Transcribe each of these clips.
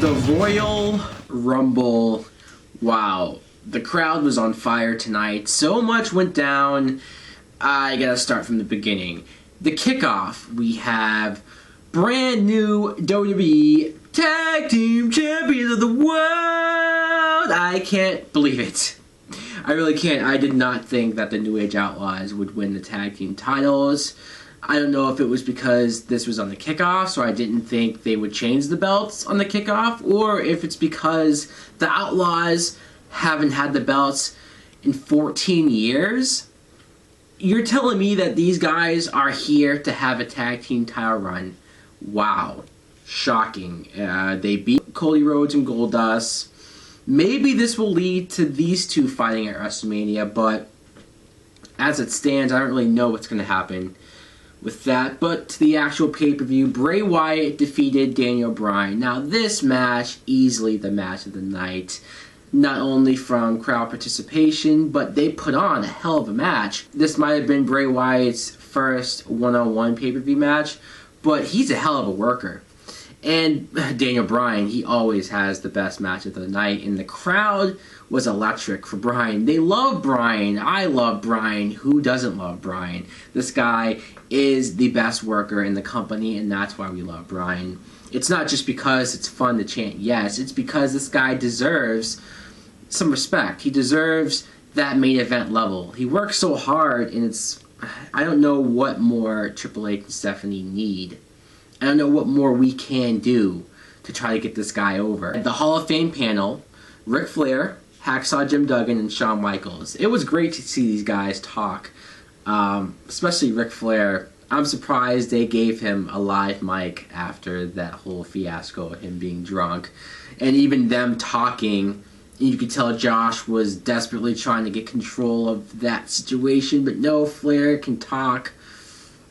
The Royal Rumble. Wow. The crowd was on fire tonight. So much went down. I gotta start from the beginning. The kickoff, we have brand new WWE Tag Team Champions of the World. I can't believe it. I really can't. I did not think that the New Age Outlaws would win the tag team titles. I don't know if it was because this was on the kickoff, so I didn't think they would change the belts on the kickoff, or if it's because the Outlaws haven't had the belts in 14 years. You're telling me that these guys are here to have a tag team title run. Wow. Shocking. They beat Cody Rhodes and Goldust. Maybe this will lead to these two fighting at WrestleMania, but as it stands, I don't really know what's going to happen with that. But to the actual pay-per-view, Bray Wyatt defeated Daniel Bryan. Now this match, easily the match of the night. Not only from crowd participation, but they put on a hell of a match. This might have been Bray Wyatt's first one-on-one pay-per-view match, but he's a hell of a worker. And Daniel Bryan, he always has the best match of the night, and the crowd was electric for Bryan. They love Bryan. I love Bryan. Who doesn't love Bryan? This guy is the best worker in the company, and that's why we love Bryan. It's not just because it's fun to chant yes, it's because this guy deserves some respect. He deserves that main event level. He works so hard, and I don't know what more Triple H and Stephanie need. I don't know what more we can do to try to get this guy over. The Hall of Fame panel, Ric Flair, Hacksaw Jim Duggan, and Shawn Michaels. It was great to see these guys talk, especially Ric Flair. I'm surprised they gave him a live mic after that whole fiasco of him being drunk. And even them talking, you could tell Josh was desperately trying to get control of that situation, but no, Flair can talk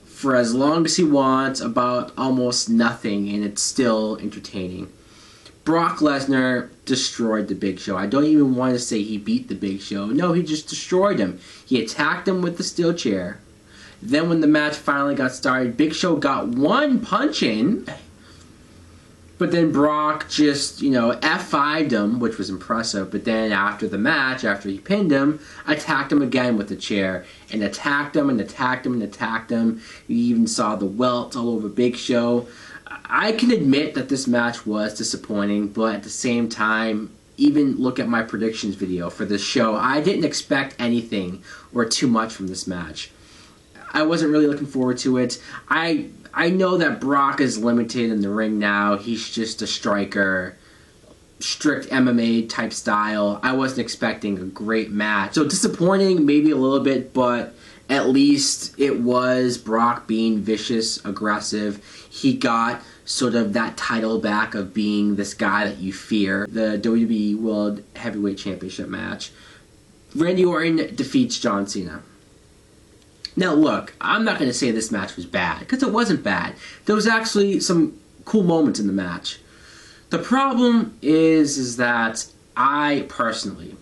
for as long as he wants about almost nothing, and it's still entertaining. Brock Lesnar destroyed the Big Show. I don't even want to say he beat the Big Show. No, he just destroyed him. He attacked him with the steel chair. Then when the match finally got started, Big Show got one punch in, but then Brock just, F5'd him, which was impressive. But then after the match, after he pinned him, attacked him again with the chair. And attacked him and attacked him and attacked him. You even saw the welts all over Big Show. I can admit that this match was disappointing, but at the same time, even look at my predictions video for this show. I didn't expect anything or too much from this match. I wasn't really looking forward to it. I know that Brock is limited in the ring now. He's just a striker, strict MMA type style. I wasn't expecting a great match. So disappointing, maybe a little bit, but at least it was Brock being vicious, aggressive. He got sort of that title back of being this guy that you fear. The WWE World Heavyweight Championship match. Randy Orton defeats John Cena. Now look, I'm not going to say this match was bad, because it wasn't bad. There was actually some cool moments in the match. The problem is that I personally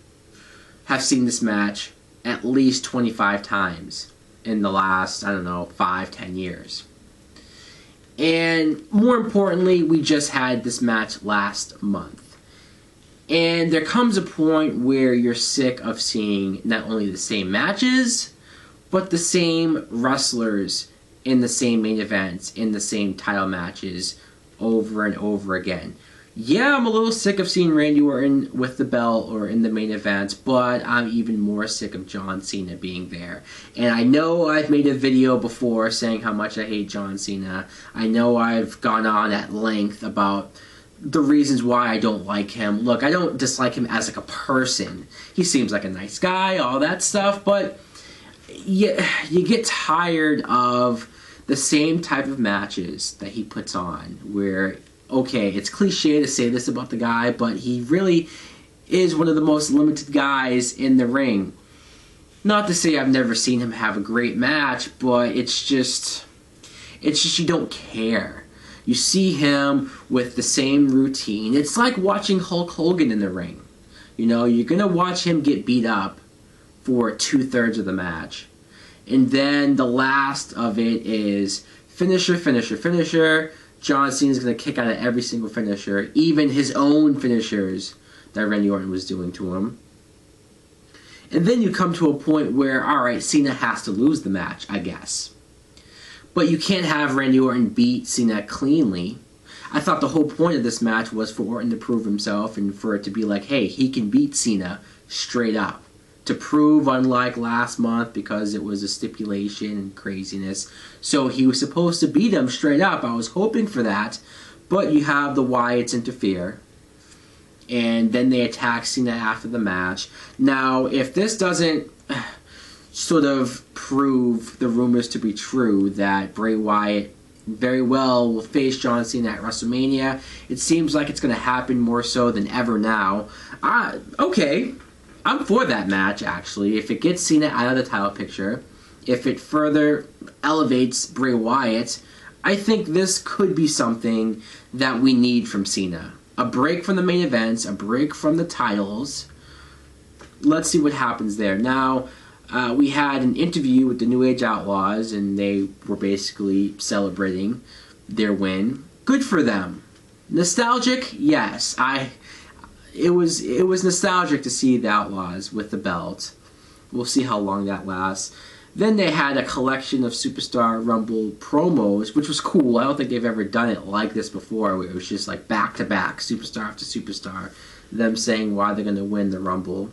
have seen this match at least 25 times in the last, 5-10 years. And more importantly, we just had this match last month. And there comes a point where you're sick of seeing not only the same matches, but the same wrestlers in the same main events, in the same title matches, over and over again. Yeah, I'm a little sick of seeing Randy Orton with the belt or in the main events, but I'm even more sick of John Cena being there. And I know I've made a video before saying how much I hate John Cena. I know I've gone on at length about the reasons why I don't like him. Look, I don't dislike him as like a person. He seems like a nice guy, all that stuff, but you get tired of the same type of matches that he puts on where, okay, it's cliche to say this about the guy, but he really is one of the most limited guys in the ring. Not to say I've never seen him have a great match, but it's just you don't care. You see him with the same routine. It's like watching Hulk Hogan in the ring. You're going to watch him get beat up for 2/3 of the match. And then the last of it is finisher, finisher, finisher, John Cena's going to kick out of every single finisher, even his own finishers that Randy Orton was doing to him. And then you come to a point where, alright, Cena has to lose the match, I guess. But you can't have Randy Orton beat Cena cleanly. I thought the whole point of this match was for Orton to prove himself and for it to be like, hey, he can beat Cena straight up. To prove, unlike last month, because it was a stipulation and craziness. So he was supposed to beat him straight up. I was hoping for that. But you have the Wyatts interfere. And then they attack Cena after the match. Now, if this doesn't sort of prove the rumors to be true that Bray Wyatt very well will face John Cena at WrestleMania, it seems like it's going to happen more so than ever now. Okay, I'm for that match, actually. If it gets Cena out of the title picture, if it further elevates Bray Wyatt, I think this could be something that we need from Cena. A break from the main events, a break from the titles. Let's see what happens there. Now, we had an interview with the New Age Outlaws, and they were basically celebrating their win. Good for them. Nostalgic? Yes. It was nostalgic to see the Outlaws with the belt. We'll see how long that lasts. Then they had a collection of Superstar Rumble promos, which was cool. I don't think they've ever done it like this before, where it was just like back-to-back, superstar after superstar, them saying why they're going to win the Rumble.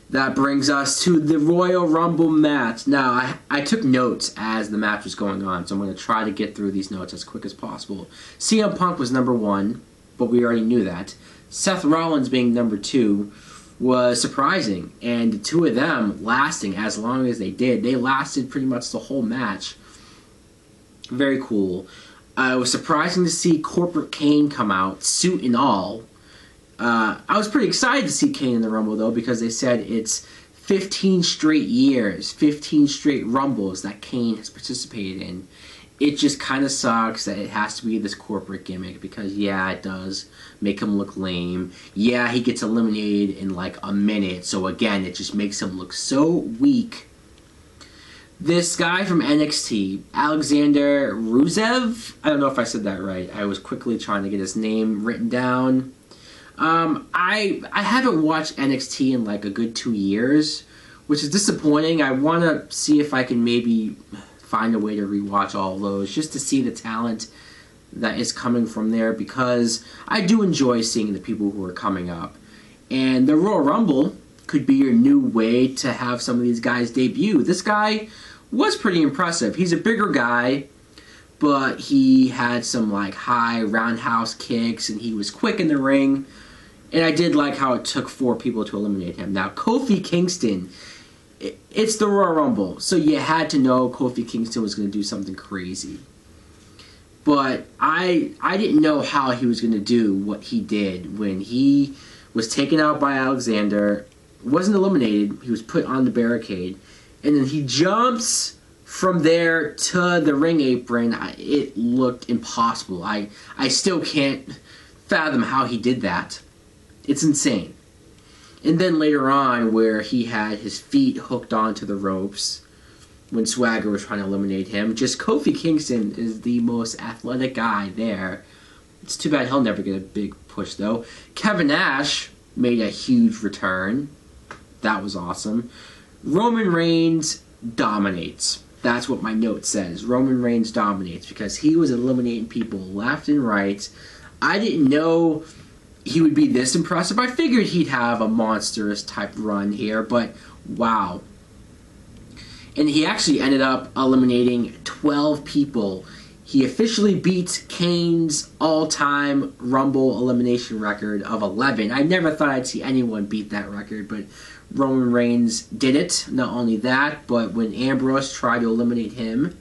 That brings us to the Royal Rumble match. Now, I took notes as the match was going on, so I'm going to try to get through these notes as quick as possible. CM Punk was number 1, but we already knew that. Seth Rollins being number 2 was surprising, and the two of them lasting as long as they did. They lasted pretty much the whole match. Very cool. It was surprising to see Corporate Kane come out, suit and all. I was pretty excited to see Kane in the Rumble, though, because they said it's 15 straight years, 15 straight Rumbles that Kane has participated in. It just kind of sucks that it has to be this corporate gimmick because, yeah, it does make him look lame. Yeah, he gets eliminated in like a minute, so again, it just makes him look so weak. This guy from NXT, Alexander Rusev, I don't know if I said that right. I was quickly trying to get his name written down. I haven't watched NXT in like a good 2 years, which is disappointing. I want to see if I can maybe find a way to rewatch all of those just to see the talent that is coming from there, because I do enjoy seeing the people who are coming up. And the Royal Rumble could be your new way to have some of these guys debut. This guy was pretty impressive. He's a bigger guy, but he had some like high roundhouse kicks and he was quick in the ring. And I did like how it took 4 people to eliminate him. Now, Kofi Kingston, it's the Royal Rumble, so you had to know Kofi Kingston was going to do something crazy. But I didn't know how he was going to do what he did when he was taken out by Alexander, wasn't eliminated, he was put on the barricade, and then he jumps from there to the ring apron. It looked impossible. I still can't fathom how he did that. It's insane. And then later on, where he had his feet hooked onto the ropes when Swagger was trying to eliminate him, just Kofi Kingston is the most athletic guy there. It's too bad he'll never get a big push, though. Kevin Nash made a huge return. That was awesome. Roman Reigns dominates. That's what my note says. Roman Reigns dominates because he was eliminating people left and right. I didn't know he would be this impressive. I figured he'd have a monstrous type run here, but wow. And he actually ended up eliminating 12 people. He officially beat Kane's all-time Rumble elimination record of 11. I never thought I'd see anyone beat that record, but Roman Reigns did it. Not only that, but when Ambrose tried to eliminate him,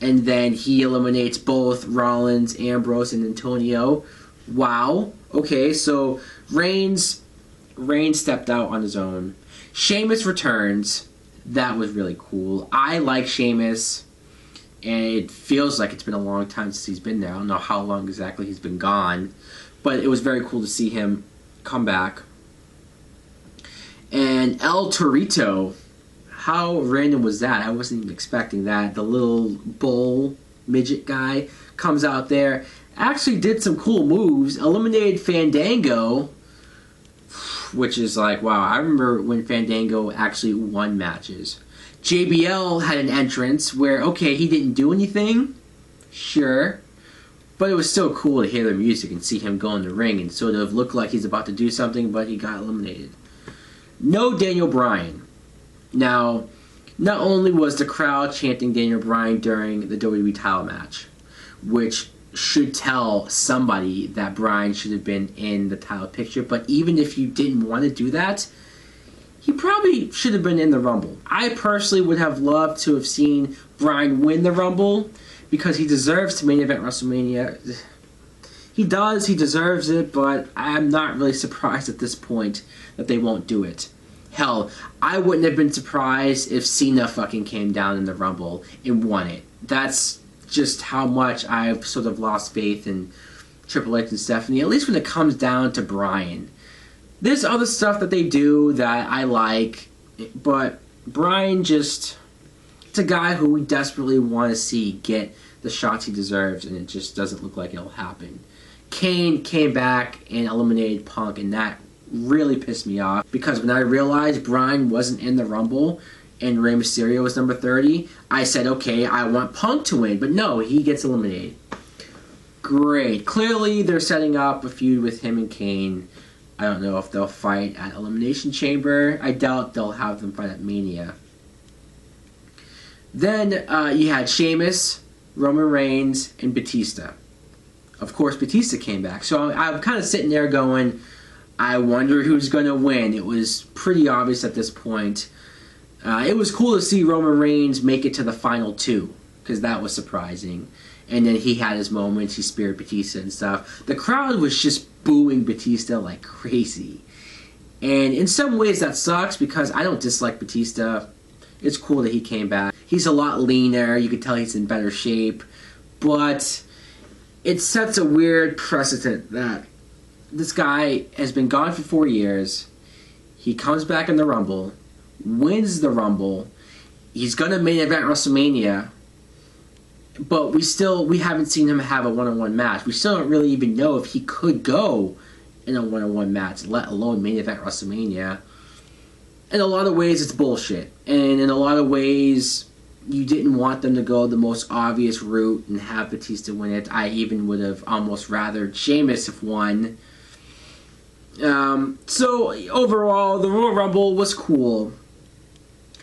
and then he eliminates both Rollins, Ambrose, and Antonio. Wow. Okay, so Reigns stepped out on his own. Sheamus returns. That was really cool. I like Sheamus, and it feels like it's been a long time since he's been there. I don't know how long exactly he's been gone, but it was very cool to see him come back. And El Torito, how random was that? I wasn't even expecting that. The little bowl midget guy, comes out there, actually did some cool moves, eliminated Fandango, which is like, wow, I remember when Fandango actually won matches. JBL had an entrance where, okay, he didn't do anything, sure, but it was still cool to hear the music and see him go in the ring and sort of look like he's about to do something, but he got eliminated. No Daniel Bryan. Now, not only was the crowd chanting Daniel Bryan during the WWE title match, which should tell somebody that Bryan should have been in the title picture, but even if you didn't want to do that, he probably should have been in the Rumble. I personally would have loved to have seen Bryan win the Rumble because he deserves to main event WrestleMania. He does, he deserves it, but I'm not really surprised at this point that they won't do it. Hell, I wouldn't have been surprised if Cena fucking came down in the Rumble and won it. That's just how much I've sort of lost faith in Triple H and Stephanie, at least when it comes down to Bryan. There's other stuff that they do that I like, but Bryan just, it's a guy who we desperately want to see get the shots he deserves, and it just doesn't look like it'll happen. Kane came back and eliminated Punk, and that really pissed me off, because when I realized Bryan wasn't in the Rumble and Rey Mysterio was number 30, I said, okay, I want Punk to win, but no, he gets eliminated. Great. Clearly, they're setting up a feud with him and Kane. I don't know if they'll fight at Elimination Chamber. I doubt they'll have them fight at Mania. Then you had Sheamus, Roman Reigns, and Batista. Of course, Batista came back. So I'm kind of sitting there going, I wonder who's going to win. It was pretty obvious at this point. It was cool to see Roman Reigns make it to the final two, because that was surprising. And then he had his moments. He speared Batista and stuff. The crowd was just booing Batista like crazy. And in some ways that sucks, because I don't dislike Batista. It's cool that he came back. He's a lot leaner. You can tell he's in better shape. But it sets a weird precedent that this guy has been gone for 4 years. He comes back in the Rumble, wins the Rumble. He's going to main event WrestleMania. But we haven't seen him have a one-on-one match. We still don't really even know if he could go in a one-on-one match, let alone main event WrestleMania. In a lot of ways, it's bullshit. And in a lot of ways, you didn't want them to go the most obvious route and have Batista win it. I even would have almost rathered Sheamus have won. So, overall, the Royal Rumble was cool.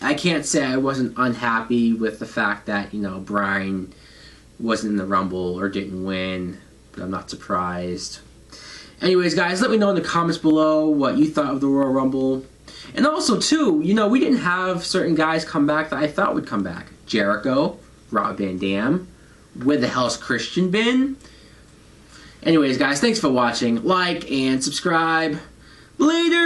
I can't say I wasn't unhappy with the fact that, Bryan wasn't in the Rumble or didn't win, but I'm not surprised. Anyways, guys, let me know in the comments below what you thought of the Royal Rumble. And also, too, we didn't have certain guys come back that I thought would come back. Jericho, Rob Van Dam. Where the hell's Christian been? Anyways, guys, thanks for watching. Like and subscribe. Later!